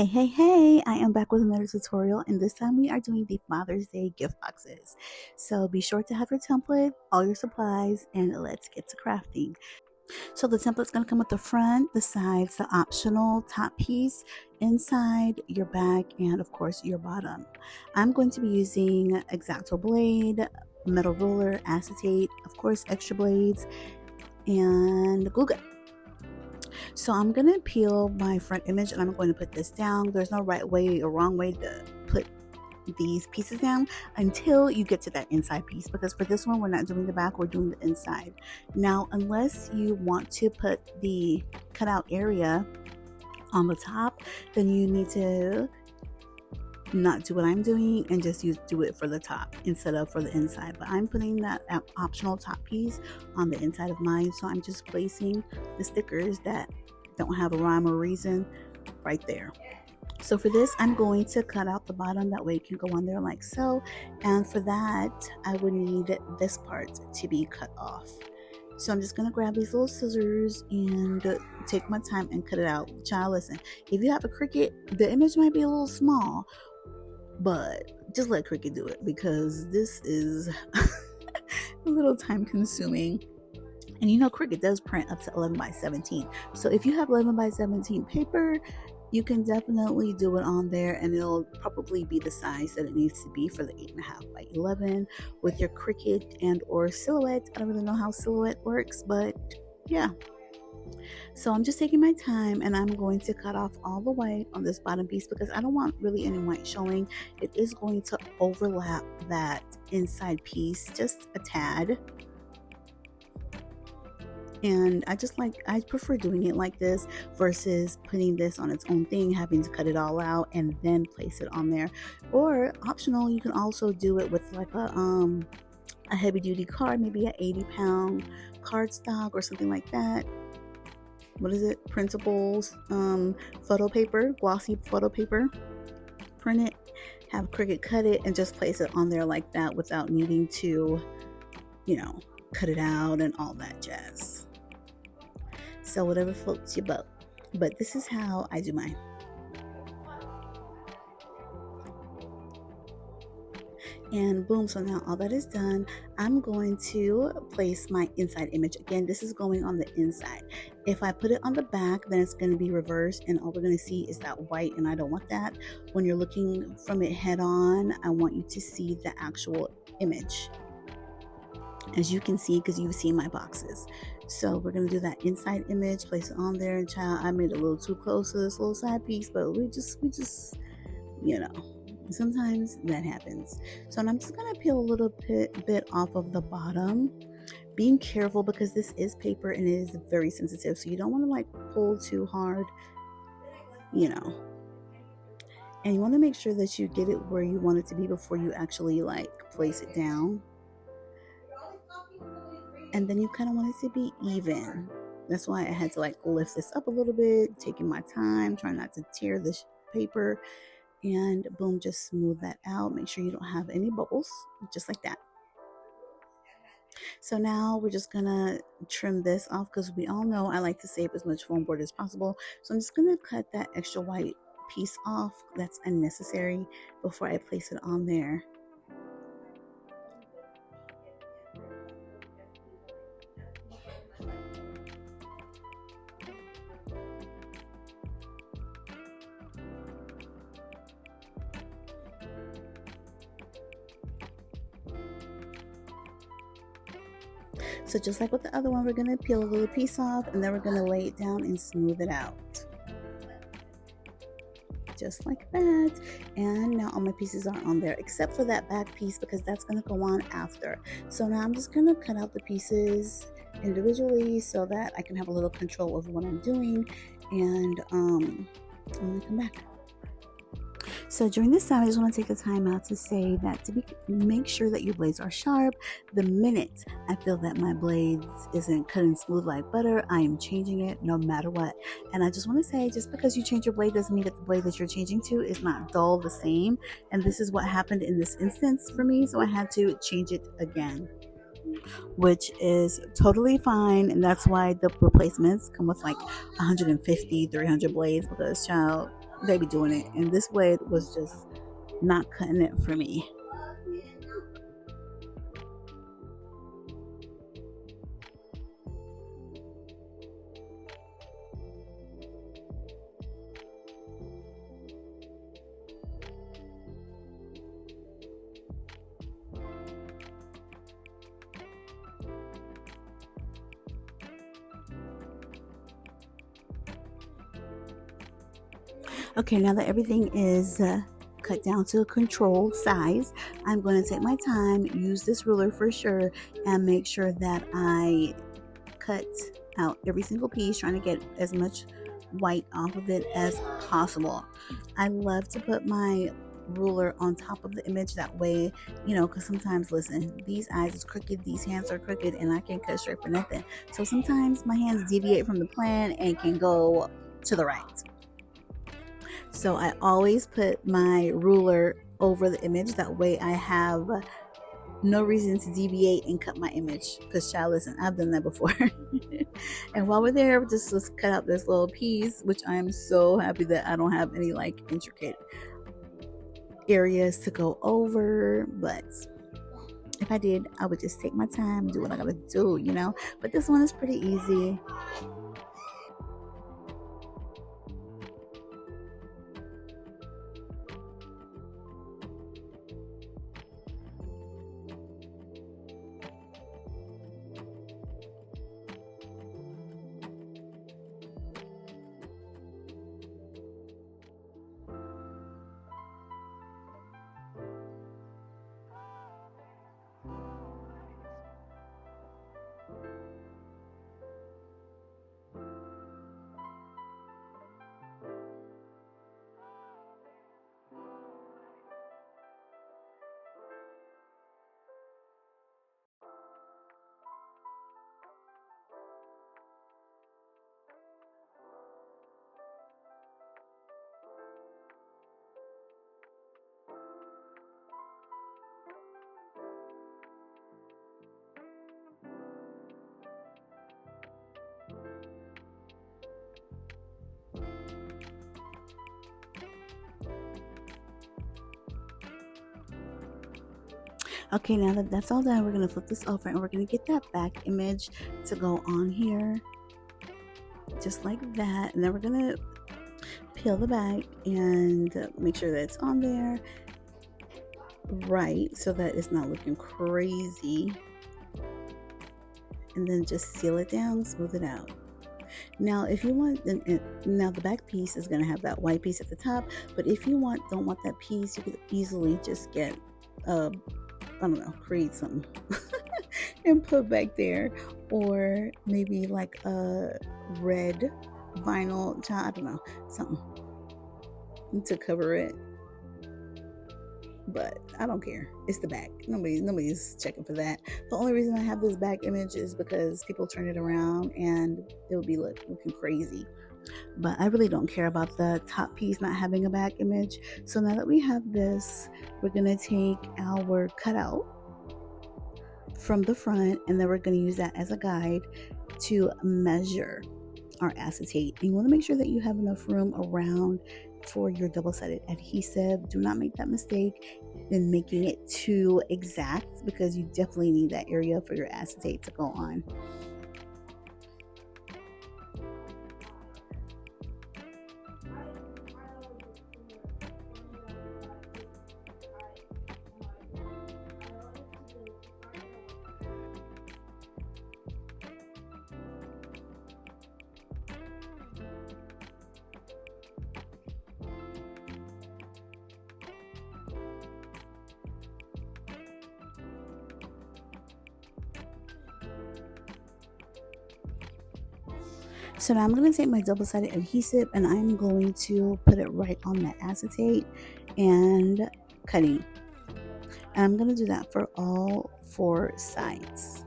Hey, I am back with another tutorial, and this time we are doing the Father's Day gift boxes. So be sure to have your template, all your supplies, and let's get to crafting. So the template's going to come with the front, the sides, the optional top piece, inside, your back, and of course your bottom. I'm going to be using X-Acto blade, metal ruler, acetate, of course extra blades, and glue gun. So I'm going to peel my front image and I'm going to put this down. There's no right way or wrong way to put these pieces down until you get to that inside piece, because for this one we're not doing the back, we're doing the inside. Now unless you want to put the cutout area on the top, then you need to not do what I'm doing and just do it for the top instead of for the inside. But I'm putting that optional top piece on the inside of mine, so I'm just placing the stickers that don't have a rhyme or reason right there. So for this, I'm going to cut out the bottom, that way it can go on there like so. And for that, I would need this part to be cut off. So I'm just going to grab these little scissors and take my time and cut it out. Child, listen, if you have a Cricut, the image might be a little small, but just let Cricut do it, because this is a little time consuming. And you know, Cricut does print up to 11 by 17. So if you have 11 by 17 paper, you can definitely do it on there, and it'll probably be the size that it needs to be for the 8.5 by 11 with your Cricut and or Silhouette. I don't really know how Silhouette works, but yeah. So I'm just taking my time and I'm going to cut off all the white on this bottom piece because I don't want really any white showing. It is going to overlap that inside piece just a tad. And I prefer doing it like this versus putting this on its own thing, having to cut it all out and then place it on there. Or optional, you can also do it with like a heavy duty card, maybe an 80-pound cardstock or something like that. What is it? Printables, photo paper, glossy photo paper. Print it, have Cricut cut it, and just place it on there like that without needing to, cut it out and all that jazz. So whatever floats your boat. But this is how I do mine. And boom, so now all that is done, I'm going to place my inside image. Again, this is going on the inside. If I put it on the back, then it's going to be reversed and all we're going to see is that white, and I don't want that. When you're looking from it head on, I want you to see the actual image, as you can see, because you've seen my boxes. So we're going to do that inside image, place it on there. And child, I made it a little too close to this little side piece, but we just sometimes that happens. So I'm just going to peel a little bit off of the bottom, being careful because this is paper and it is very sensitive. So you don't want to like pull too hard, and you want to make sure that you get it where you want it to be before you actually like place it down. And then you kind of want it to be even. That's why I had to like lift this up a little bit, taking my time, trying not to tear this paper, and boom, just smooth that out. Make sure you don't have any bubbles, just like that. So now we're just gonna trim this off, because we all know I like to save as much foam board as possible. So I'm just gonna cut that extra white piece off that's unnecessary before I place it on there. So just like with the other one, we're going to peel a little piece off and then we're going to lay it down and smooth it out. Just like that. And now all my pieces are on there except for that back piece, because that's going to go on after. So now I'm just going to cut out the pieces individually so that I can have a little control over what I'm doing. And I'm going to come back. So during this time, I just want to take a time out to say that make sure that your blades are sharp. The minute I feel that my blades isn't cutting smooth like butter, I am changing it no matter what. And I just want to say, just because you change your blade doesn't mean that the blade that you're changing to is not dull the same. And this is what happened in this instance for me, so I had to change it again, which is totally fine. And that's why the replacements come with like 150, 300 blades, because child, they be doing it. And this way it was just not cutting it for me. Okay, now that everything is cut down to a controlled size, I'm going to take my time, use this ruler for sure, and make sure that I cut out every single piece, trying to get as much white off of it as possible. I love to put my ruler on top of the image, that way, because sometimes, listen, these eyes is crooked, these hands are crooked, and I can't cut straight for nothing. So sometimes my hands deviate from the plan and can go to the right. So I always put my ruler over the image, that way I have no reason to deviate and cut my image, because child, listen, I've done that before. And while we're there, just let's cut out this little piece, which I am so happy that I don't have any like intricate areas to go over. But if I did, I would just take my time, do what I gotta do, but this one is pretty easy. Okay, now that that's all done, we're going to flip this over and we're going to get that back image to go on here, just like that. And then we're going to peel the back and make sure that it's on there right, so that it's not looking crazy. And then just seal it down, smooth it out. Now, if you want, now the back piece is going to have that white piece at the top, but if you don't want that piece, you could easily just get I don't know, create something and put back there, or maybe like a red vinyl, I don't know, something to cover it. But I don't care. It's the back. Nobody's checking for that. The only reason I have this back image is because people turn it around and it would be looking crazy. But I really don't care about the top piece not having a back image. So now that we have this, we're going to take our cutout from the front, and then we're going to use that as a guide to measure our acetate. And you want to make sure that you have enough room around for your double-sided adhesive. Do not make that mistake in making it too exact, because you definitely need that area for your acetate to go on. So now I'm going to take my double-sided adhesive and I'm going to put it right on that acetate and cutting. And I'm going to do that for all 4 sides.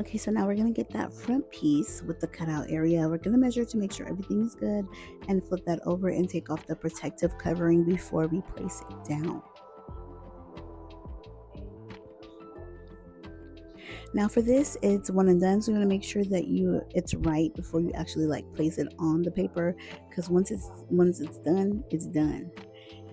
Okay, so now we're going to get that front piece with the cutout area. We're going to measure to make sure everything is good and flip that over and take off the protective covering before we place it down. Now for this, it's one and done. So you want to make sure that it's right before you actually like place it on the paper, because once it's done, it's done.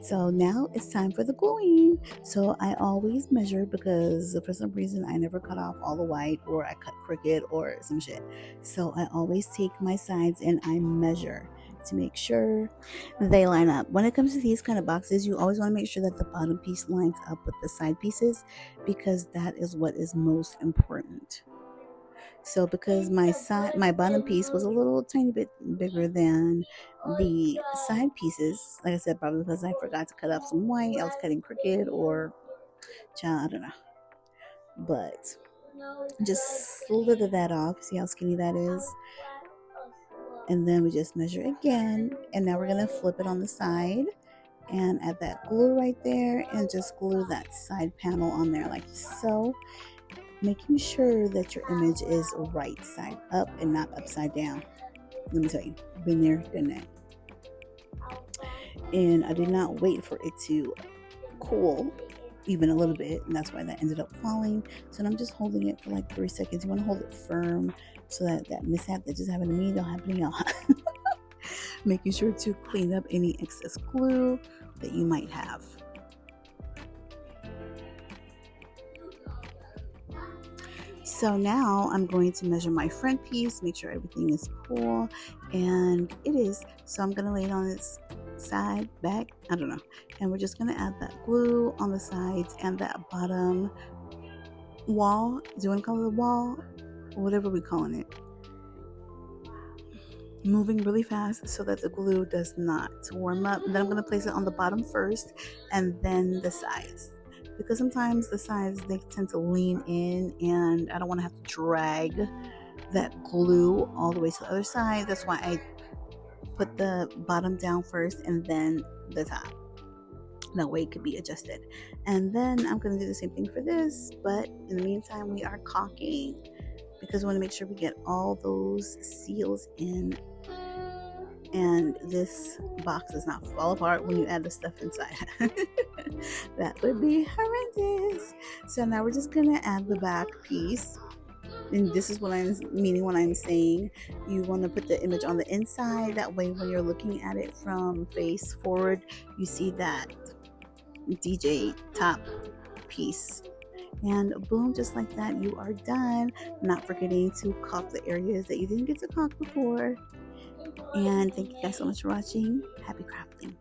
So now it's time for the gluing. So I always measure because for some reason I never cut off all the white, or I cut crooked or some shit. So I always take my sides and I measure to make sure they line up. When it comes to these kind of boxes, you always want to make sure that the bottom piece lines up with the side pieces, because that is what is most important. So because my bottom piece was a little tiny bit bigger than the side pieces, like I said, probably because I forgot to cut off some white, I was cutting crooked, or child, I don't know. But just slither that off. See how skinny that is? And then we just measure again. And now we're gonna flip it on the side and add that glue right there, and just glue that side panel on there like so, making sure that your image is right side up and not upside down. Let me tell you, been there, done that. And I did not wait for it to cool even a little bit, and that's why that ended up falling. So I'm just holding it for like 3 seconds. You want to hold it firm so that mishap that just happened to me don't happen to y'all. Making sure to clean up any excess glue that you might have. So now I'm going to measure my front piece, make sure everything is cool, and it is. So I'm going to lay it on its side, back, I don't know. And we're just going to add that glue on the sides and that bottom wall. Do you want to call it a wall? Or whatever we're calling it. Moving really fast so that the glue does not warm up. And then I'm going to place it on the bottom first and then the sides, because sometimes the sides, they tend to lean in and I don't want to have to drag that glue all the way to the other side. That's why I put the bottom down first and then the top. That way it could be adjusted. And then I'm going to do the same thing for this, but in the meantime we are caulking, because we want to make sure we get all those seals in and this box does not fall apart when you add the stuff inside. That would be horrendous. So now we're just gonna add the back piece, and this is what I'm meaning when I'm saying you want to put the image on the inside. That way when you're looking at it from face forward, you see that DJ top piece, and boom, just like that, you are done. Not forgetting to caulk the areas that you didn't get to caulk before. And thank you guys so much for watching. Happy crafting.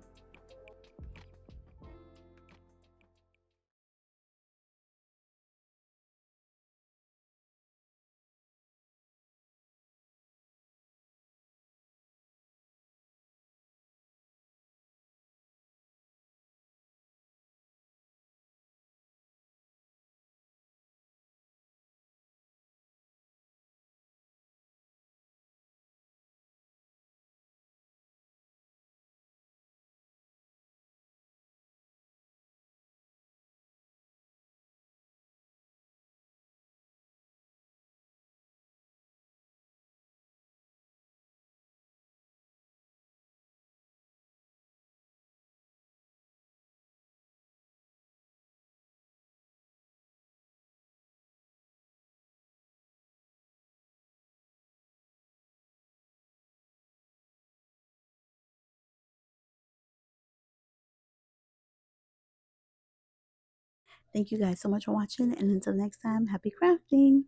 Thank you guys so much for watching, and until next time, happy crafting.